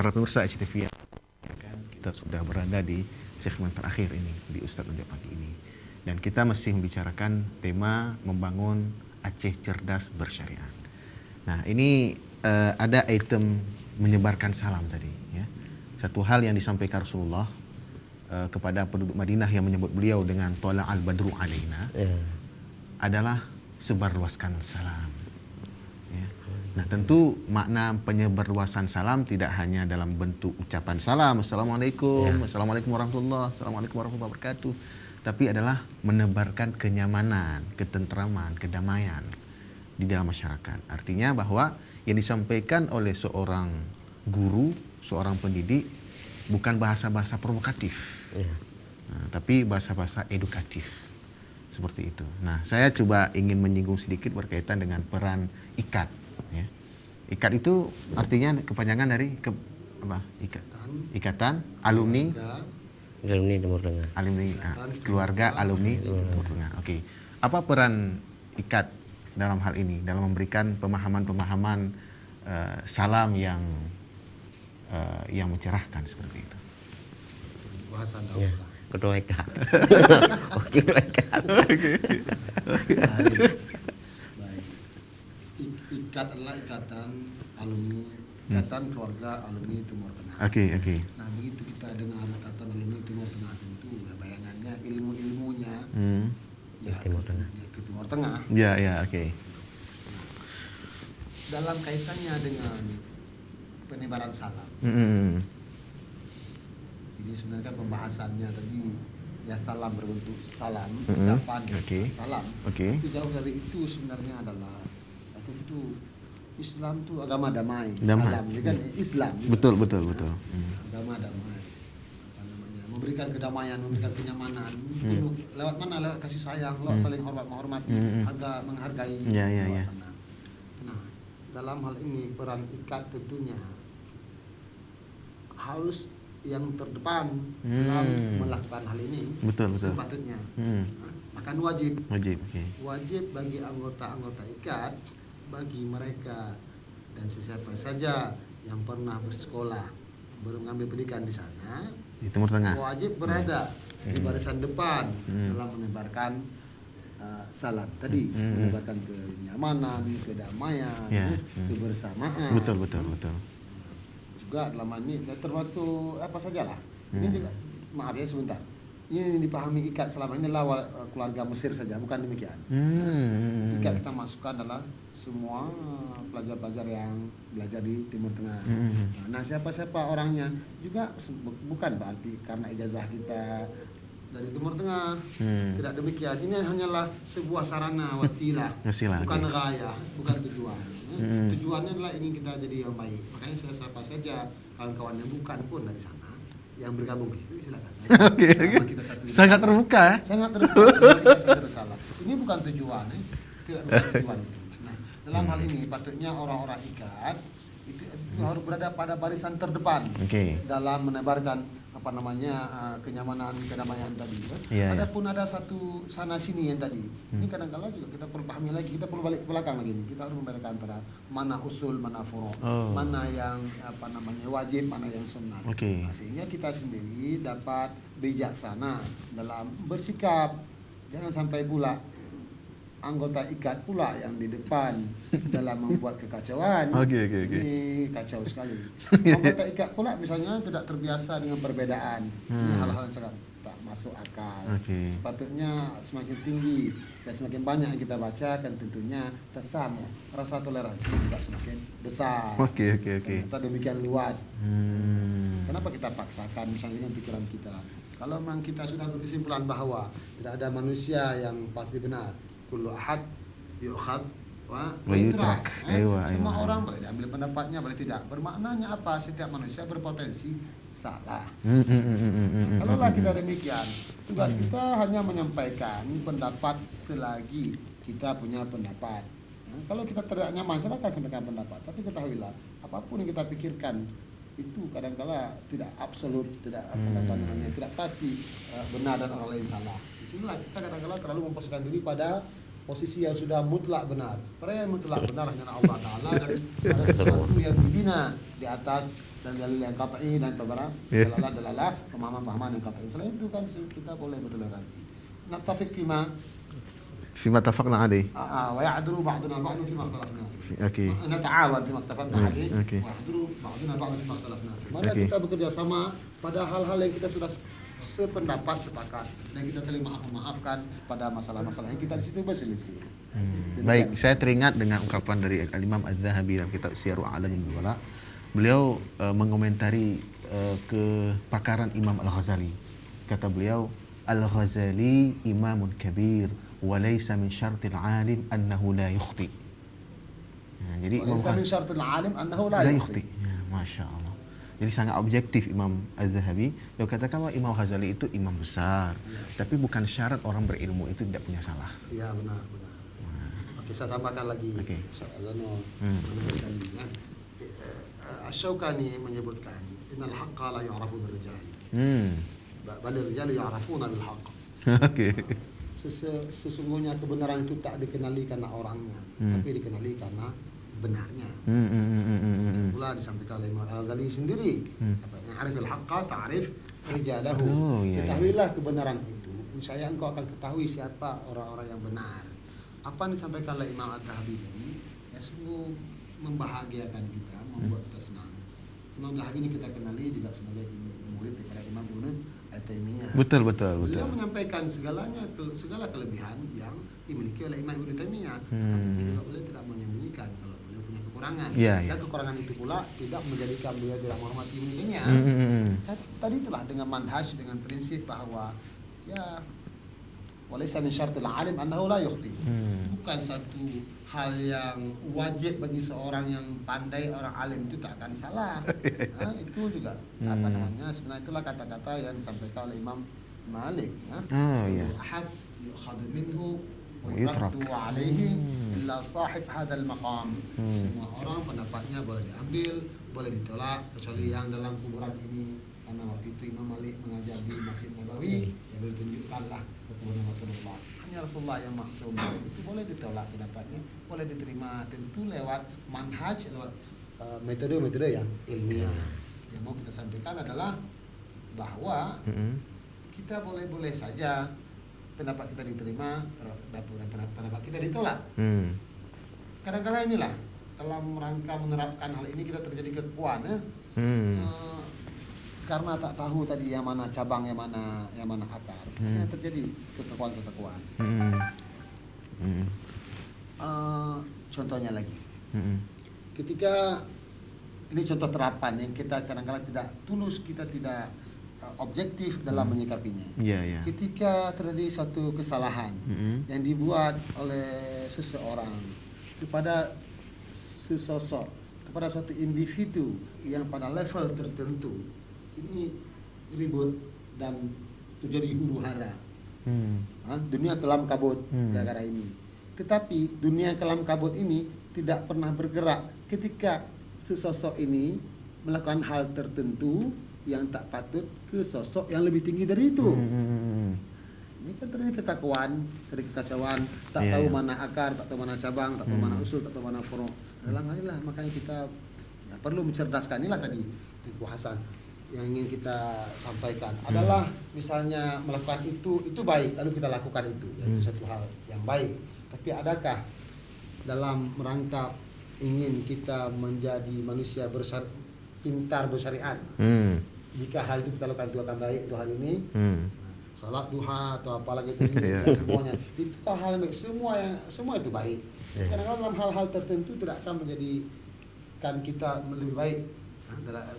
para pemirsa HTV, kan kita sudah berada di segmen terakhir ini di Ustadz Unjuk pagi ini, dan kita masih membicarakan tema membangun Aceh cerdas bersyariat. Nah ini ada item menyebarkan salam tadi, ya. Satu hal yang disampaikan Rasulullah kepada penduduk Madinah yang menyebut beliau dengan Thala al-Badru alaina adalah sebarluaskan salam. Ya. Nah tentu makna penyebarluasan salam tidak hanya dalam bentuk ucapan salam, Assalamualaikum, Assalamualaikum warahmatullahi, Assalamualaikum warahmatullahi wabarakatuh, tapi adalah menebarkan kenyamanan, ketentraman, kedamaian di dalam masyarakat. Artinya bahwa yang disampaikan oleh seorang guru, seorang pendidik bukan bahasa-bahasa provokatif, nah, tapi bahasa-bahasa edukatif seperti itu. Nah, saya coba ingin menyinggung sedikit berkaitan dengan peran IKAT. Ya. IKAT itu artinya kepanjangan dari Ikatan Alumni Timur Tengah. Keluarga Alumni Timur Tengah. Oke. Apa peran IKAT dalam hal ini, dalam memberikan pemahaman-pemahaman salam yang mencerahkan seperti itu? Bahasa Ketua IKAT. Ketua IKAT. Baik. IKAT adalah Ikatan Alumni, Ikatan Keluarga Alumni Timur Tengah. Oke. Nah, begitu kita dengar Ikatan Alumni Timur Tengah, tentu bayangannya ilmu-ilmunya ya Timur Tengah. Ke Timur Tengah. Ya, oke. Dalam kaitannya dengan penyebaran salam. Ini sebenarnya pembahasannya tadi ya, salam berbentuk salam, ucapan salam. Itu jauh dari itu sebenarnya adalah tentu Islam itu agama damai. Salam ini kan Islam. Betul. Agama damai. Apa namanya? Memberikan kedamaian, memberikan kenyamanan. Lewat mana? Lewat kasih sayang, lewat saling hormat menghormati, menghargai sana. Nah, dalam hal ini peran IKAT tentunya harus yang terdepan dalam melakukan hal ini. Betul. Sepatutnya. Bahkan wajib. Wajib bagi anggota-anggota IKAT, bagi mereka dan siapa saja yang pernah bersekolah, mengambil pendidikan di sana, di Timur Tengah, wajib berada di barisan depan dalam menebarkan salam tadi, menebarkan kenyamanan, kedamaian, kebersamaan. Betul. Juga dalam ini termasuk apa sajalah. Ini juga, maaf ya sebentar. Ini dipahami IKAT selama ini adalah keluarga Mesir saja, bukan demikian. IKAT kita masukkan adalah semua pelajar-pelajar yang belajar di Timur Tengah. Nah, siapa-siapa orangnya juga bukan berarti karena ijazah kita dari Timur Tengah. Tidak demikian. Ini hanyalah sebuah sarana, wasilah bukan gaya, bukan tujuan. Tujuannya adalah ingin kita jadi yang baik. Makanya siapa saja kawan-kawan yang bukan pun dari sana yang bergabung di situ silakan saja. Kita sangat terbuka. Sangat terbuka. Kita bersalah. Ini bukan tujuan, tidak bukan tujuan. Nah, dalam hal ini patutnya orang-orang IKAT itu harus berada pada barisan terdepan dalam menebarkan kenyamanan, kedamaian tadi. Adapun ada satu sana sini yang tadi. Ini kadang-kadang juga kita perlu pahami lagi, kita perlu balik ke belakang lagi nih. Kita harus membedakan antara mana usul, mana furu', mana yang wajib, mana yang sunnah. Nah, sehingga kita sendiri dapat bijaksana dalam bersikap. Jangan sampai pula anggota IKAT pula yang di depan dalam membuat kekacauan. Ini kacau sekali. Anggota IKAT pula misalnya tidak terbiasa dengan perbedaan. Ini hal-hal yang sangat tak masuk akal. Sepatutnya semakin tinggi dan semakin banyak yang kita baca, kan tentunya tersama rasa toleransi juga semakin besar. Ternyata demikian luas. Kenapa kita paksakan misalnya dengan pikiran kita? Kalau memang kita sudah berkesimpulan bahwa tidak ada manusia yang pasti benar, kullu ahad yu'khad wa yutrak. Semua orang boleh diambil pendapatnya, boleh tidak. Bermaknanya apa? Setiap manusia berpotensi salah. Kalaulah kita demikian, tugas kita hanya menyampaikan pendapat selagi kita punya pendapat. Kalau kita tidak nyaman, silakan sampaikan pendapat. Tapi ketahuilah, apapun yang kita pikirkan itu kadang-kala tidak absolut, tidak tidak pasti benar dan orang lain salah. Disinilah kita kadang-kala terlalu memposisikan diri pada posisi yang sudah mutlak benar. Padahal yang mutlak benar hanya Allah Ta'ala, dan ada sesuatu yang dibina di atas dalil yang qat'i dan beberapa dalalah pemahaman-pemahaman yang qat'i. Selain itu kan kita boleh bertoleransi. Nattafiq فيما اتفقنا عليه. ويعذر بعضنا بعضا فيما اختلفنا فيه. Okey. نتعاون فيما اتفقنا عليه. Okey. ويعذر بعضنا بعضا فيما اختلفنا فيه. Mari kita bekerja sama pada hal-hal yang kita sudah sependapat, sepakat, dan kita saling maafkan pada masalah-masalah yang kita di situ berselisih. Baik, saya teringat dengan ungkapan dari Al-Imam Az-Zahabi dalam kitab Syiarul A'lamin Nubala. Beliau mengomentari kepakaran Imam Al-Ghazali. Kata beliau, Al-Ghazali imamun kabir wa laysa min syartil alim annahu la yukhti. Jadi Imam Laysa min syartil alim annahu la yukhti. Ya, Masya Allah. Jadi sangat objektif Imam Az-Zahabi. Dia katakan bahwa Imam Ghazali itu imam besar, tapi bukan syarat orang berilmu itu tidak punya salah. Iya, benar. Oke, saya tambahkan lagi. Okey. Ustaz Azanul menambahkan ini ya. Asy-Syaukani menyebutkan innal haqqa la yu'rafu bir-rijal. Bal ar-rijal ya'rafuna bil-haqq. Okey. Sesungguhnya kebenaran itu tak dikenali karena orangnya, tapi dikenali karena benarnya. Pula disampaikan oleh Imam Al-Ghazali sendiri. Katanya arifil haqqa ta'rif rijalahu. Ketahuilah kebenaran itu, insya engkau akan ketahui siapa orang-orang yang benar. Apa yang disampaikan oleh Imam Al-Zahabi tadi, ya sungguh membahagiakan kita, membuat kita senang. Imam Al-Zahabi ini kita kenali juga sebagai murid daripada Imam Ibnu Taimiyah. Betul. Beliau menyampaikan segala kelebihan yang dimiliki oleh Imam Ibnu Taimiyah. Tapi juga beliau tidak menyembunyikan kalau beliau punya kekurangan. Dan kekurangan itu pula tidak menjadikan beliau tidak menghormati Ibnu Taimiyah. Tadi itulah dengan manhaj, dengan prinsip bahwa ya walaysa min syartil alim annahu la yukhti. Bukan satu hal yang wajib bagi seorang yang pandai, orang alim itu tak akan salah. Itu juga sebenarnya itulah kata-kata yang disampaikan oleh Imam Malik ya. Ahad yu'khadhu minhu wa yuraddu alaihi illa sahib hadzal maqam. Semua orang pendapatnya boleh diambil, boleh ditolak kecuali yang dalam kuburan ini. Karena waktu itu Imam Malik mengajar di Masjid Nabawi, ya ditunjukkanlah kepada Rasulullah. Hanya Rasulullah yang maksum. Itu boleh ditolak pendapatnya, boleh diterima tentu lewat manhaj, lewat metode-metode yang ilmiah. Yang mau kita sampaikan adalah bahwa kita boleh-boleh saja pendapat kita diterima, pendapat kita ditolak. Kadang-kadang inilah dalam rangka menerapkan hal ini kita terjadi kekuatan ya. Karena tak tahu tadi yang mana cabang, yang mana akar, terjadi ketekuan. Contohnya lagi, ketika ini contoh terapan yang kita kadang-kadang tidak tulus, kita tidak objektif dalam menyikapinya. Ketika terjadi satu kesalahan yang dibuat oleh seseorang kepada sesosok, kepada satu individu yang pada level tertentu, ini ribut dan terjadi huru-hara. Dunia kelam kabut gara-gara ini. Tetapi dunia kelam kabut ini tidak pernah bergerak ketika sesosok ini melakukan hal tertentu yang tak patut ke sosok yang lebih tinggi dari itu. Ini kan terjadi kekakuan, terjadi kekacauan, tak tahu mana akar, tak tahu mana cabang, tak tahu mana usul, tak tahu mana furu'. Dalam hal inilah makanya kita perlu mencerdaskan. Inilah tadi Tuku Hasan yang ingin kita sampaikan adalah misalnya melakukan itu baik, lalu kita lakukan itu, yaitu satu hal yang baik. Tapi adakah dalam rangka ingin kita menjadi manusia pintar bersyariat, jika hal itu kita lakukan itu akan baik, itu hal ini, salat duha atau apalagi itu semuanya itu hal baik, semua itu baik. Kadang-kadang dalam hal-hal tertentu tidak akan menjadikan kita lebih baik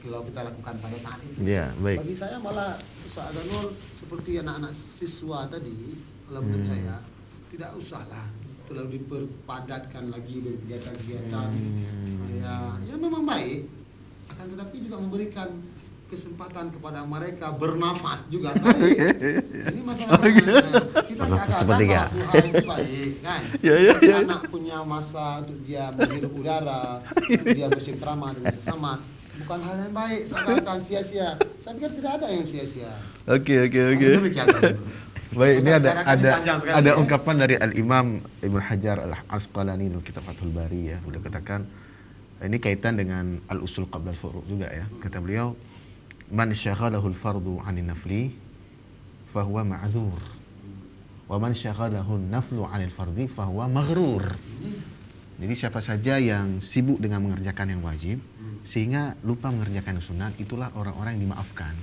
kalau kita lakukan pada saat itu. Bagi saya malah Ustaz Azanul seperti anak-anak siswa tadi, kalau menurut saya tidak usahlah terlalu diperpadatkan lagi dari kegiatan-kegiatan ya memang baik, akan tetapi juga memberikan kesempatan kepada mereka bernafas juga baik. Ini masalahnya. Kita seakan-akan satu hal yang baik kan. Anak punya masa untuk dia menghirup udara, untuk dia bercengkrama dengan sesama. Bukan hal yang baik, seakan-akan sia-sia. Saya pikir tidak ada yang sia-sia. Okey. Baik, ini ada ungkapan dari Al-Imam Ibnu Hajar Al-Asqalani dalam kitab Fathul Bari ya. Beliau katakan Ini kaitan dengan al-usul qabla al-furu' juga ya. Kata beliau, man syaghalahu al-fardu 'anil nafli fahuwa ma'dzur. Wa man syaghalahu an-naflu 'anil fardhi fahuwa maghrur. Jadi siapa saja yang sibuk dengan mengerjakan yang wajib sehingga lupa mengerjakan yang sunat, itulah orang-orang yang dimaafkan.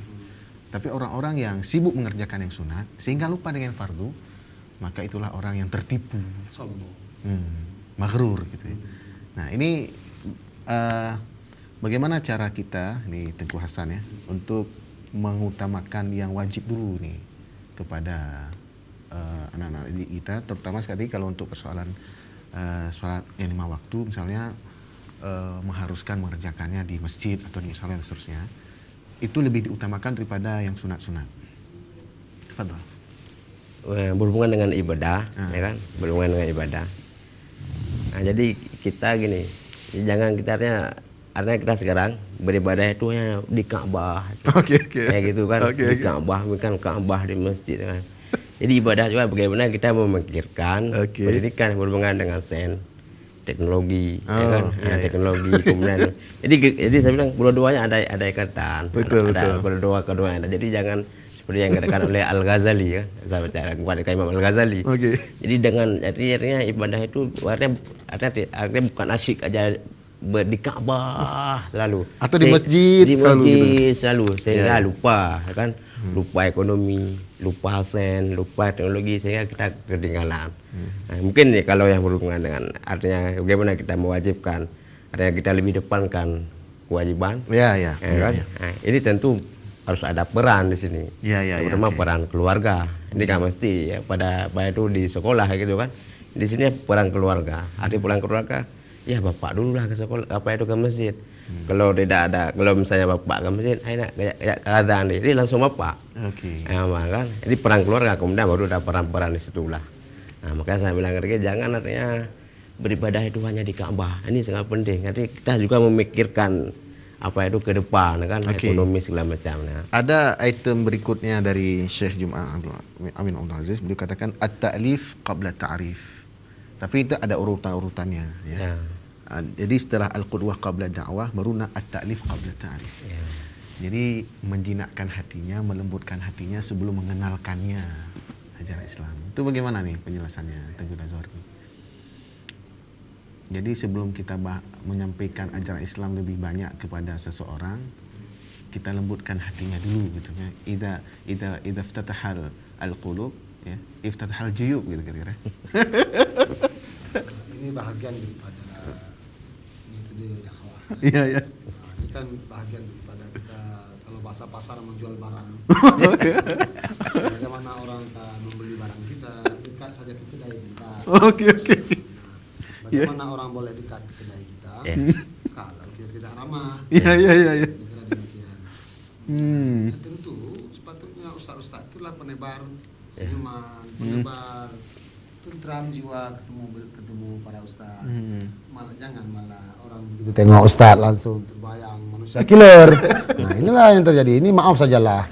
Tapi orang-orang yang sibuk mengerjakan yang sunat sehingga lupa dengan fardu, maka itulah orang yang tertipu, Sombong. maghrur gitu ya. Nah, ini bagaimana cara kita nih Tengku Hasan ya untuk mengutamakan yang wajib dulu nih kepada anak-anak didik kita, terutama sekali kalau untuk persoalan sholat yang 5 waktu misalnya, mengharuskan mengerjakannya di masjid atau di musola dan seterusnya, itu lebih diutamakan daripada yang sunat-sunat. Fadhal. Berhubungan dengan ibadah, ya kan? Berhubungan dengan ibadah. Nah, jadi kita gini, jangan kita artinya kita sekarang beribadah itu hanya di Ka'bah. Oke. Kayak gitu kan, di Ka'bah, bukan Ka'bah di masjid kan. Jadi ibadah juga bagaimana kita memikirkan pendidikan berhubungan dengan sains, teknologi, ya kan? Teknologi kemudian. Jadi saya bilang dua-duanya ada ikatan. Betul. Kedua-duanya. Jadi jangan seperti yang dikatakan oleh Al-Ghazali ya, saya baca kepada Imam Al-Ghazali. Jadi artinya ibadah itu artinya bukan asyik aja di Ka'bah selalu atau di masjid selalu sehingga lupa kan, lupa ekonomi, lupa sains, lupa teknologi sehingga kita ketinggalan. Nah, mungkin nih kalau yang berhubungan dengan artinya bagaimana kita mewajibkan, artinya kita lebih depankan kewajiban, kan? Nah, ini tentu harus ada peran di sini, terutama peran keluarga. Ini kan mesti ya, pada itu di sekolah gitu kan. Di sini peran keluarga. Arti peran keluarga, ya bapak dulu lah ke sekolah, ke masjid. Kalau tidak ada, kalau misalnya bapak ke masjid, kayak keadaan jadi langsung bapak. Kan? Jadi peran keluarga, kemudian baru ada peran-peran di situlah. Nah, makanya saya bilang jangan artinya beribadah itu hanya di Ka'bah. Ini sangat penting. Jadi kita juga memikirkan apa itu ke depan kan, ekonomi segala macam. Ada item berikutnya dari Syekh Jum'ah Amin Abdul Aziz, beliau katakan at-ta'lif qabla ta'rif. Tapi itu ada urutan-urutannya ya. Jadi setelah al-qudwah qabla da'wah, baru at-ta'lif qabla ta'rif. Jadi menjinakkan hatinya, melembutkan hatinya sebelum mengenalkannya ajaran Islam. Itu bagaimana nih penjelasannya Tengku Nazwardi? Jadi sebelum kita menyampaikan ajaran Islam lebih banyak kepada seseorang, kita lembutkan hatinya dulu gitu ya. Idza iftatahal al-qulub ya, iftatahal juyub gitu kira-kira. Ini bahagian daripada metode dakwah. Iya. Ini kan bahagian daripada kita kalau bahasa pasar menjual barang. Bagaimana orang membeli barang kita, dekat saja ke kedai kita. Oke. Bagaimana orang boleh dekat ke kedai kita kalau kita tidak ramah? Iya. Kira-kira demikian. Ya, tentu sepatutnya ustaz-ustaz itulah penebar senyuman, penebar tentram jiwa ketemu para ustaz. Malah orang begitu tengok ustaz langsung terbayang manusia killer. Nah, inilah yang terjadi. Ini maaf sajalah.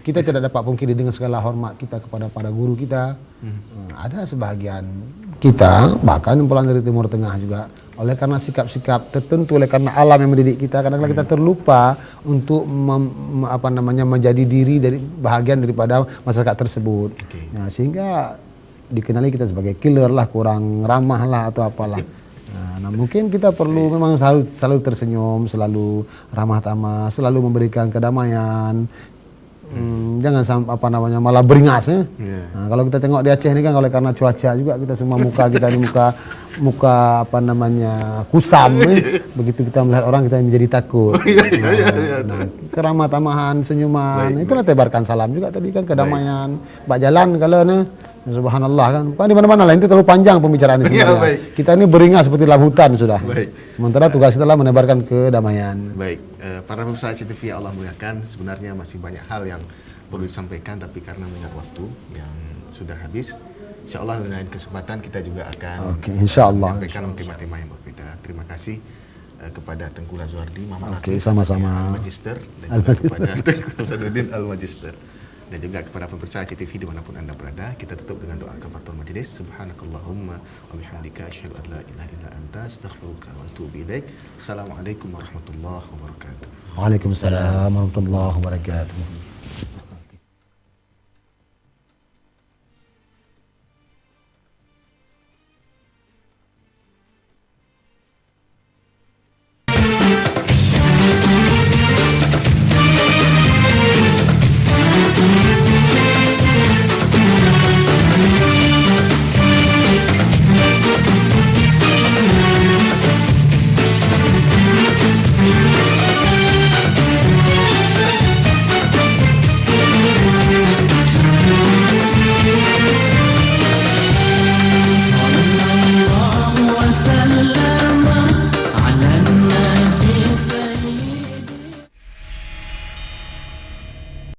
Kita tidak dapat pungkiri dengan segala hormat kita kepada para guru kita. Ada sebahagian kita bahkan pulang dari Timur Tengah juga oleh karena sikap-sikap tertentu, oleh karena alam yang mendidik kita, kadang-kadang kita terlupa untuk menjadi diri dari bahagian daripada masyarakat tersebut. Nah, sehingga dikenali kita sebagai killer lah, kurang ramah lah atau apalah. Nah, mungkin kita perlu memang selalu tersenyum, selalu ramah tamah, selalu memberikan kedamaian. Jangan sampai malah beringas ya. Nah, kalau kita tengok di Aceh ini kan oleh karena cuaca juga kita semua muka kita ini muka kusam begitu kita melihat orang kita menjadi takut. Nah, keramah tamahan, senyuman, itulah tebarkan salam juga tadi kan, kedamaian. Bak jalan kalau subhanallah kan. Bukan di mana-mana lah, ini terlalu panjang pembicaraan ini sebenarnya. Kita ini beringas seperti dalam hutan sudah. Sementara tugas kita adalah menebarkan kedamaian. Para pemirsa CTV Allah muliakan, sebenarnya masih banyak hal yang perlu disampaikan, tapi karena melihat waktu yang sudah habis, insyaallah dengan kesempatan kita juga akan menyampaikan tema-tema yang berbeda. Terima kasih kepada Tengku Nazwardi, Mama sama-sama Al-Magister, dan juga kepada Tengku Hasanuddin Al-Magister. dan juga kepada pemirsa CTV dimanapun anda berada. Kita tutup dengan doa kafaratul majlis. Subhanakallahumma wa bihamdika asyhadu an la ilaha illa anta astaghfiruka wa atubu ilaik. Assalamualaikum warahmatullahi wabarakatuh. Waalaikumsalam warahmatullahi wabarakatuh.